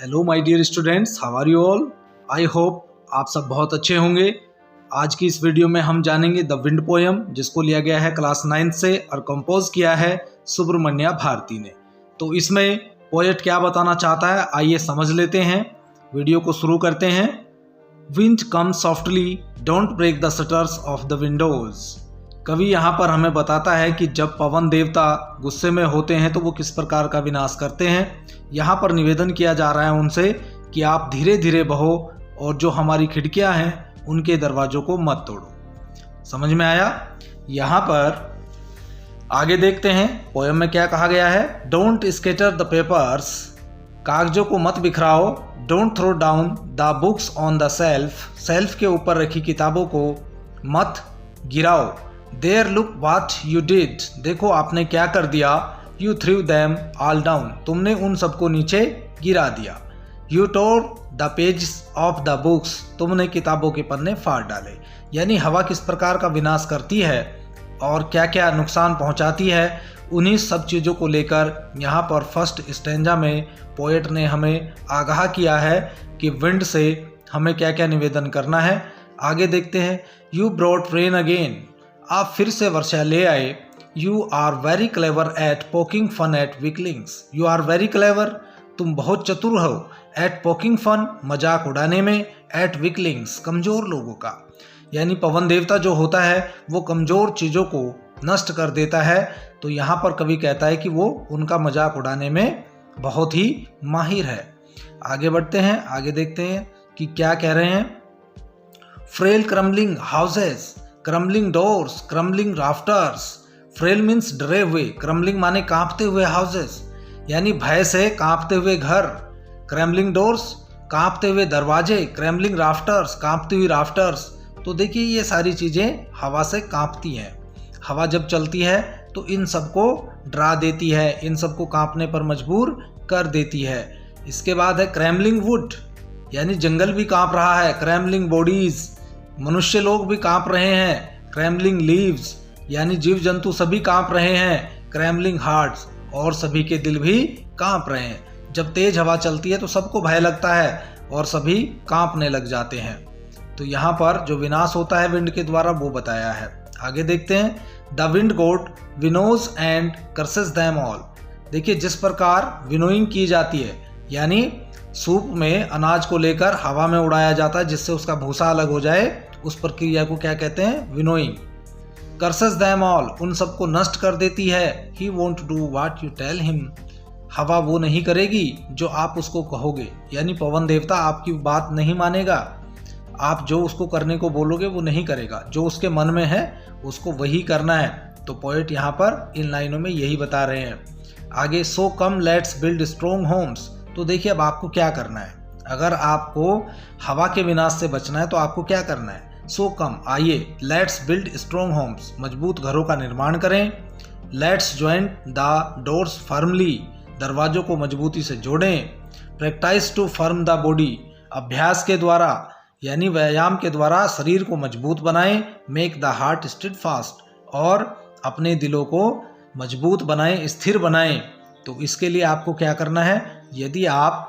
Hello my dear students, how are you all. I hope आप सब बहुत अच्छे होंगे। आज की इस वीडियो में हम जानेंगे द विंड पोयम, जिसको लिया गया है क्लास 9 से और कंपोज किया है सुब्रमण्या भारती ने। तो इसमें पोएट क्या बताना चाहता है, आइए समझ लेते हैं। वीडियो को शुरू करते हैं। Wind come softly, don't break the shutters of the windows. कवि यहाँ पर हमें बताता है कि जब पवन देवता गुस्से में होते हैं तो वो किस प्रकार का विनाश करते हैं। यहाँ पर निवेदन किया जा रहा है उनसे कि आप धीरे धीरे बहो और जो हमारी खिड़कियाँ हैं उनके दरवाजों को मत तोड़ो। समझ में आया। यहाँ पर आगे देखते हैं पोएम में क्या कहा गया है। डोंट स्केटर द पेपर्स, कागजों को मत बिखराओ। Don't throw down the books on the shelf, shelf के ऊपर रखी किताबों को मत गिराओ। There look what you did, देखो आपने क्या कर दिया। You threw them all down, तुमने उन सबको नीचे गिरा दिया। You tore the pages of the books, तुमने किताबों के पन्ने फाड़ डाले। यानी हवा किस प्रकार का विनाश करती है और क्या क्या नुकसान पहुंचाती है, उन्हीं सब चीज़ों को लेकर यहाँ पर फर्स्ट स्टेंजा में पोएट ने हमें आगाह किया है कि विंड से हमें क्या क्या निवेदन करना है। आगे देखते हैं। यू ब्रॉट रेन अगेन, आप फिर से वर्षा ले आए। You are very clever at poking fun at weaklings, you are very clever, तुम बहुत चतुर हो। एट पोकिंग फन, मजाक उड़ाने में। एट वीकलिंग्स, कमज़ोर लोगों का। यानी पवन देवता जो होता है वो कमज़ोर चीज़ों को नष्ट कर देता है। तो यहाँ पर कवि कहता है कि वो उनका मजाक उड़ाने में बहुत ही माहिर है। आगे बढ़ते हैं, आगे देखते हैं कि क्या कह रहे हैं। Frail crumbling houses, crumbling doors, crumbling rafters. Frail means डरे हुए, क्रम्बलिंग माने कांपते हुए हाउसेस, यानी भय से कांपते हुए घर। क्रम्बलिंग डोर्स, कांपते हुए दरवाजे। क्रम्बलिंग राफ्टर्स, कांपती हुई राफ्टर्स। तो देखिए ये सारी चीज़ें हवा से कांपती हैं। हवा जब चलती है तो इन सबको डरा देती है, इन सबको कांपने पर मजबूर कर देती है। इसके बाद है क्रैम्बलिंग वुड, यानी जंगल भी कांप रहा है। क्रैम्बलिंग बॉडीज, मनुष्य लोग भी कांप रहे हैं। क्रैम्बलिंग लीव्स, यानी जीव जंतु सभी कांप रहे हैं। क्रैम्बलिंग हार्ट्स, और सभी के दिल भी कांप रहे हैं। जब तेज हवा चलती है तो सबको भय लगता है और सभी कांपने लग जाते हैं। तो यहाँ पर जो विनाश होता है विंड के द्वारा वो बताया है। आगे देखते हैं। द विंड गोड विनोज एंड कर्सेस दैम ऑल, देखिए जिस प्रकार विनोइंग की जाती है, यानी सूप में अनाज को लेकर हवा में उड़ाया जाता है जिससे उसका भूसा अलग हो जाए, उस प्रक्रिया को क्या कहते हैं, विनोइंग। कर्सेस दैम ऑल, उन सबको नष्ट कर देती है। He won't do what you tell him, हवा वो नहीं करेगी जो आप उसको कहोगे। यानी पवन देवता आपकी बात नहीं मानेगा, आप जो उसको करने को बोलोगे वो नहीं करेगा, जो उसके मन में है उसको वही करना है। तो पोएट यहाँ पर इन लाइनों में यही बता रहे हैं। आगे, so come let's build strong homes, तो देखिए अब आपको क्या करना है। अगर आपको हवा के विनाश से बचना है तो आपको क्या करना है। सो कम, आइए, लेट्स बिल्ड स्ट्रॉन्ग होम्स, मजबूत घरों का निर्माण करें। Let's joint the doors firmly, दरवाजों को मजबूती से जोड़ें। Practice to firm the body, अभ्यास के द्वारा यानी व्यायाम के द्वारा शरीर को मजबूत बनाएं। मेक द हार्ट स्टिड फास्ट, और अपने दिलों को मजबूत बनाएं, स्थिर बनाएं। तो इसके लिए आपको क्या करना है, यदि आप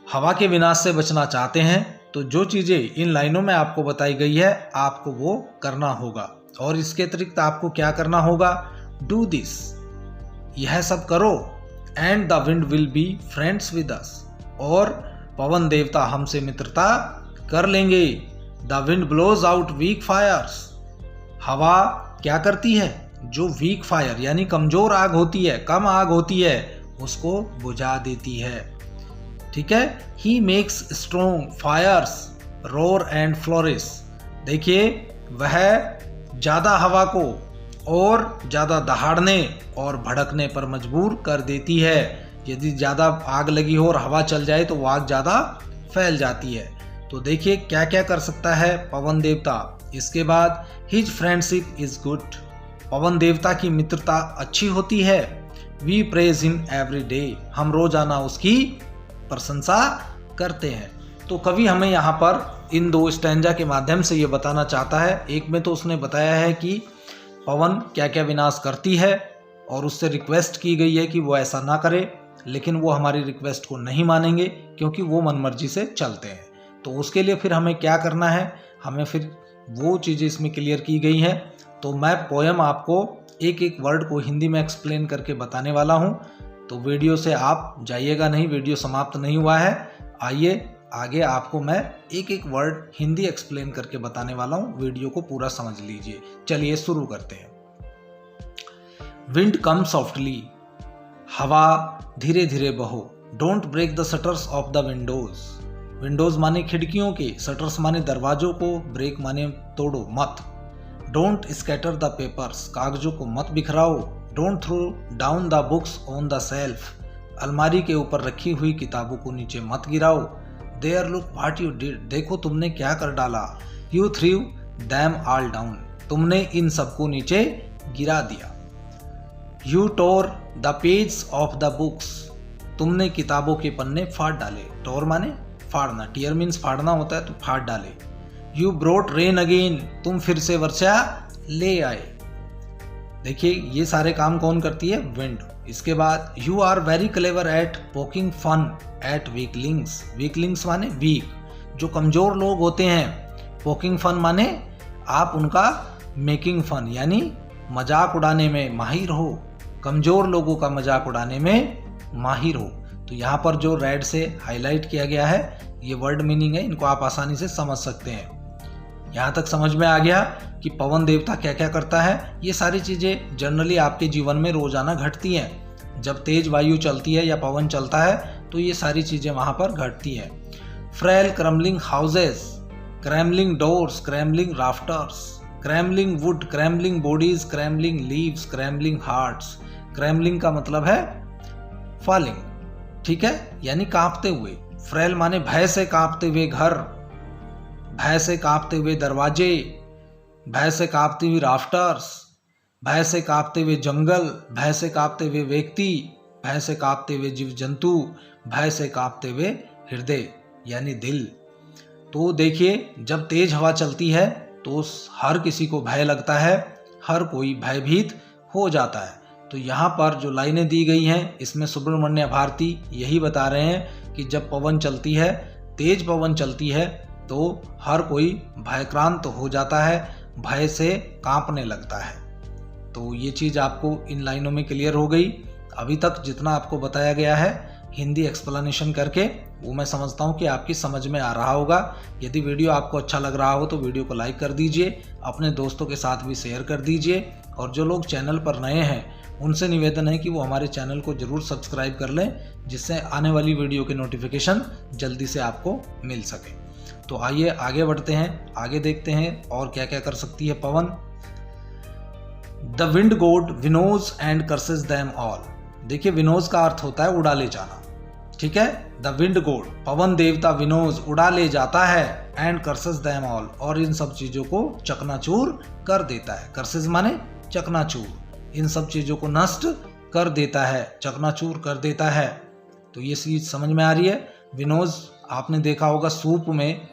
हवा के विनाश से बचना चाहते हैं तो जो चीज़ें इन लाइनों में आपको बताई गई है आपको वो करना होगा। और इसके अतिरिक्त आपको क्या करना होगा, डू दिस, यह सब करो। And the wind will be friends with us, और पवन देवता हमसे मित्रता कर लेंगे। The wind blows out weak fires, हवा क्या करती है, जो वीक फायर यानी कमजोर आग होती है, कम आग होती है, उसको बुझा देती है। ठीक है। He makes strong fires roar and flourish, देखिए वह ज़्यादा हवा को और ज़्यादा दहाड़ने और भड़कने पर मजबूर कर देती है। यदि ज़्यादा आग लगी हो और हवा चल जाए तो वो आग ज़्यादा फैल जाती है। तो देखिए क्या क्या कर सकता है पवन देवता। इसके बाद, हिज फ्रेंडशिप इज़ गुड, पवन देवता की मित्रता अच्छी होती है। We praise him every day, हम रोजाना उसकी प्रशंसा करते हैं। तो कवि हमें यहाँ पर इन दो स्टैंजा के माध्यम से ये बताना चाहता है। एक में तो उसने बताया है कि पवन क्या क्या विनाश करती है और उससे रिक्वेस्ट की गई है कि वो ऐसा ना करे। लेकिन वो हमारी रिक्वेस्ट को नहीं मानेंगे क्योंकि वो मनमर्जी से चलते हैं। तो उसके लिए फिर हमें क्या करना है, हमें फिर वो चीज़ें इसमें क्लियर की गई हैं। तो मैं पोएम आपको एक एक वर्ड को हिंदी में एक्सप्लेन करके बताने वाला हूँ। तो वीडियो से आप जाइएगा नहीं, वीडियो समाप्त नहीं हुआ है। आइए आगे आपको मैं एक एक वर्ड हिंदी एक्सप्लेन करके बताने वाला हूँ, वीडियो को पूरा समझ लीजिए। चलिए शुरू करते हैं। विंड कम सॉफ्टली, हवा धीरे धीरे बहो। Don't break the shutters of the windows. Windows माने खिड़कियों के, शटर्स माने दरवाजों को, ब्रेक माने तोड़ो मत। डोंट स्कैटर द पेपर्स, कागजों को मत बिखराओ। Don't throw down the books on the shelf, अलमारी के ऊपर रखी हुई किताबों को नीचे मत गिराओ। There look what you did, देखो तुमने क्या कर डाला। You threw them all down, तुमने इन सबको नीचे गिरा दिया। You tore the page of the books, तुमने किताबों के पन्ने फाड़ डाले। टोर माने फाड़ना, टीयर मीन्स फाड़ना होता है, तो फाड़ डाले। यू ब्रोट रेन अगेन, तुम फिर से वर्षा ले आए। देखिए ये सारे काम कौन करती है, विंड। इसके बाद you are very clever at poking fun at weaklings. Weaklings माने वीक, जो कमजोर लोग होते हैं। पोकिंग फन माने आप उनका मेकिंग फन यानी मजाक उड़ाने में माहिर हो, कमजोर लोगों का मजाक उड़ाने में माहिर हो। तो यहाँ पर जो रेड से हाईलाइट किया गया है ये वर्ड मीनिंग है, इनको आप आसानी से समझ सकते हैं। यहाँ तक समझ में आ गया कि पवन देवता क्या क्या करता है। ये सारी चीज़ें जनरली आपके जीवन में रोजाना घटती हैं। जब तेज वायु चलती है या पवन चलता है तो ये सारी चीज़ें वहाँ पर घटती हैं। Frail crumbling houses, crumbling doors, crumbling rafters, crumbling wood, crumbling bodies, crumbling leaves, crumbling hearts. Crumbling का मतलब है फॉलिंग, ठीक है, यानी कांपते हुए। फ्रेल माने भय से कांपते हुए घर, भय से कांपते हुए दरवाजे, भय से कांपती हुई राफ्टर्स, भय से कांपते हुए जंगल, भय से कांपते हुए व्यक्ति, भय से कांपते हुए जीव जंतु, भय से कांपते हुए हृदय यानी दिल। तो देखिए जब तेज हवा चलती है तो हर किसी को भय लगता है, हर कोई भयभीत हो जाता है। तो यहाँ पर जो लाइनें दी गई हैं इसमें सुब्रमण्य भारती यही बता रहे हैं कि जब पवन चलती है, तेज पवन चलती है, तो हर कोई भयक्रांत हो जाता है, भय से कांपने लगता है। तो ये चीज़ आपको इन लाइनों में क्लियर हो गई। अभी तक जितना आपको बताया गया है हिंदी एक्सप्लेनेशन करके, वो मैं समझता हूँ कि आपकी समझ में आ रहा होगा। यदि वीडियो आपको अच्छा लग रहा हो तो वीडियो को लाइक कर दीजिए, अपने दोस्तों के साथ भी शेयर कर दीजिए। और जो लोग चैनल पर नए हैं उनसे निवेदन है कि वो हमारे चैनल को ज़रूर सब्सक्राइब कर लें, जिससे आने वाली वीडियो के नोटिफिकेशन जल्दी से आपको मिल सके। तो आइए आगे बढ़ते हैं, आगे देखते हैं और क्या क्या कर सकती है Pawan. The wind god winnows and curses them all. देखिए विनोज का अर्थ होता है उड़ा ले जाना, ठीक है। द विंड गॉड पवन देवता विनोज उड़ा ले जाता है, एंड कर्सेस देम ऑल और इन सब चीजों को चकनाचूर कर देता है। कर्सेस माने चकनाचूर, इन सब चीजों को नष्ट कर देता है, चकनाचूर कर देता है। तो ये चीज समझ में आ रही है। विनोज आपने देखा होगा सूप में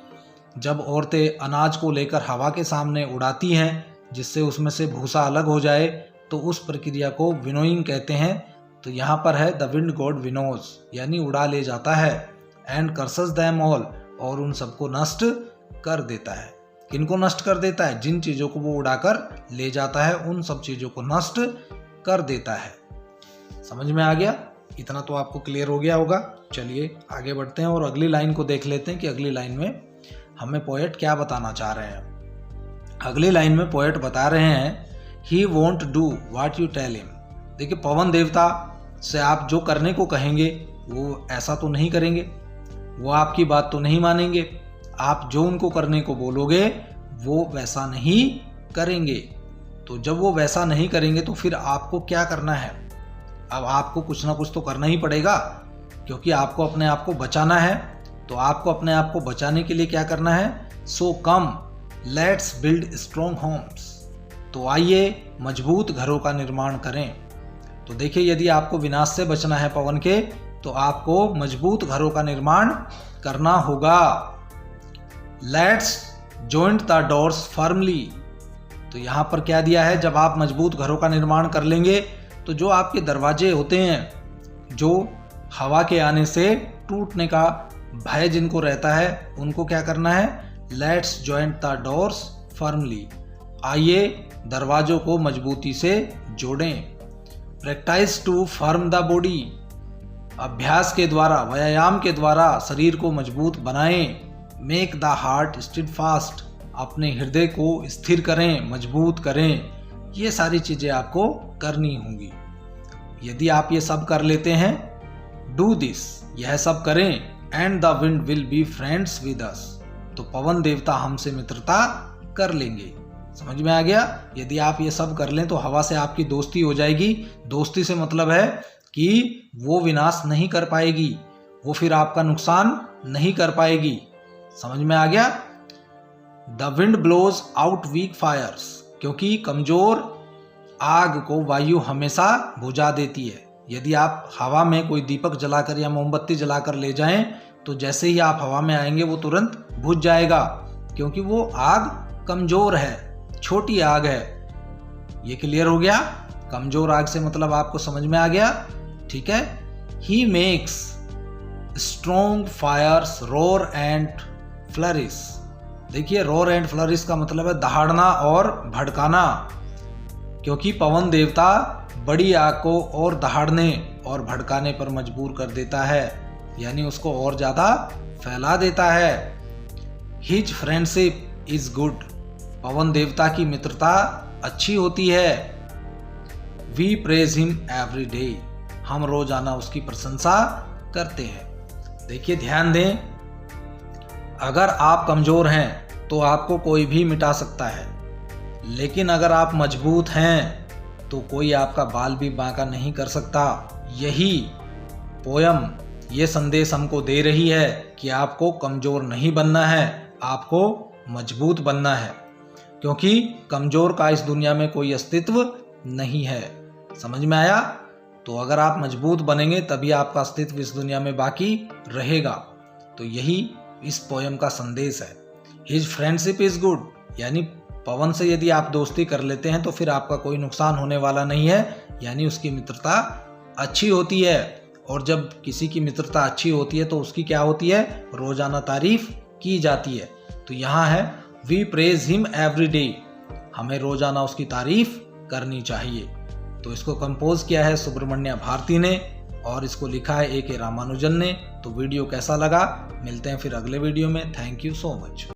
जब औरतें अनाज को लेकर हवा के सामने उड़ाती हैं जिससे उसमें से भूसा अलग हो जाए, तो उस प्रक्रिया को विनोइंग कहते हैं। तो यहाँ पर है द विंड गॉड विनोज यानी उड़ा ले जाता है, एंड कर्सेस देम ऑल और उन सबको नष्ट कर देता है। किनको नष्ट कर देता है? जिन चीज़ों को वो उड़ाकर ले जाता है उन सब चीज़ों को नष्ट कर देता है। समझ में आ गया? इतना तो आपको क्लियर हो गया होगा। चलिए आगे बढ़ते हैं और अगली लाइन को देख लेते हैं कि अगली लाइन में हमें पोएट क्या बताना चाह रहे हैं। अगली लाइन में पोएट बता रहे हैं he won't do what you tell him. देखिए पवन देवता से आप जो करने को कहेंगे वो ऐसा तो नहीं करेंगे, वो आपकी बात तो नहीं मानेंगे। आप जो उनको करने को बोलोगे वो वैसा नहीं करेंगे। तो जब वो वैसा नहीं करेंगे तो फिर आपको क्या करना है? अब आपको कुछ ना कुछ तो करना ही पड़ेगा, क्योंकि आपको अपने आप को बचाना है। तो आपको अपने आप को बचाने के लिए क्या करना है? So come let's build strong homes. तो आइए मजबूत घरों का निर्माण करें। तो देखिए यदि आपको विनाश से बचना है पवन के, तो आपको मजबूत घरों का निर्माण करना होगा। Let's joint the doors firmly. तो यहाँ पर क्या दिया है? जब आप मजबूत घरों का निर्माण कर लेंगे तो जो आपके दरवाजे होते हैं, जो हवा के आने से टूटने का भय जिनको रहता है उनको क्या करना है, let's joint the doors firmly, आइए दरवाजों को मजबूती से जोड़ें। Practice to firm the body, अभ्यास के द्वारा, व्यायाम के द्वारा शरीर को मजबूत बनाएं। मेक द हार्ट स्टेडफास्ट, अपने हृदय को स्थिर करें, मजबूत करें। ये सारी चीजें आपको करनी होंगी। यदि आप ये सब कर लेते हैं, डू दिस, यह सब करें, and the wind will be friends with अस, तो पवन देवता हमसे मित्रता कर लेंगे। समझ में आ गया? यदि आप ये सब कर लें तो हवा से आपकी दोस्ती हो जाएगी। दोस्ती से मतलब है कि वो विनाश नहीं कर पाएगी, वो फिर आपका नुकसान नहीं कर पाएगी। समझ में आ गया? The wind blows out weak fires, क्योंकि कमजोर आग को वायु हमेशा बुझा देती है। यदि आप हवा में कोई दीपक जलाकर या मोमबत्ती जलाकर ले जाएं तो जैसे ही आप हवा में आएंगे वो तुरंत बुझ जाएगा, क्योंकि वो आग कमजोर है, छोटी आग है। ये क्लियर हो गया? कमजोर आग से मतलब आपको समझ में आ गया? ठीक है। He makes strong fires roar and flourish. देखिए, रोर एंड फ्लरिश का मतलब है दहाड़ना और भड़काना, क्योंकि पवन देवता बड़ी आग को और दहाड़ने और भड़काने पर मजबूर कर देता है, यानी उसको और ज्यादा फैला देता है। हिज फ्रेंडशिप इज गुड, पवन देवता की मित्रता अच्छी होती है। We praise him every day, हम रोजाना उसकी प्रशंसा करते हैं। देखिए, ध्यान दें, अगर आप कमजोर हैं तो आपको कोई भी मिटा सकता है, लेकिन अगर आप मजबूत हैं तो कोई आपका बाल भी बांका नहीं कर सकता। यही पोयम ये संदेश हमको दे रही है कि आपको कमजोर नहीं बनना है, आपको मजबूत बनना है, क्योंकि कमजोर का इस दुनिया में कोई अस्तित्व नहीं है। समझ में आया? तो अगर आप मजबूत बनेंगे तभी आपका अस्तित्व इस दुनिया में बाकी रहेगा। तो यही इस पोयम का संदेश है। हिज फ्रेंडशिप इज गुड, यानी पवन से यदि आप दोस्ती कर लेते हैं तो फिर आपका कोई नुकसान होने वाला नहीं है, यानी उसकी मित्रता अच्छी होती है। और जब किसी की मित्रता अच्छी होती है तो उसकी क्या होती है, रोजाना तारीफ की जाती है। तो यहाँ है we praise him every day, हमें रोजाना उसकी तारीफ करनी चाहिए। तो इसको कंपोज किया है सुब्रमण्य भारती ने और इसको लिखा है A.K. रामानुजन ने। तो वीडियो कैसा लगा, मिलते हैं फिर अगले वीडियो में। Thank you so much.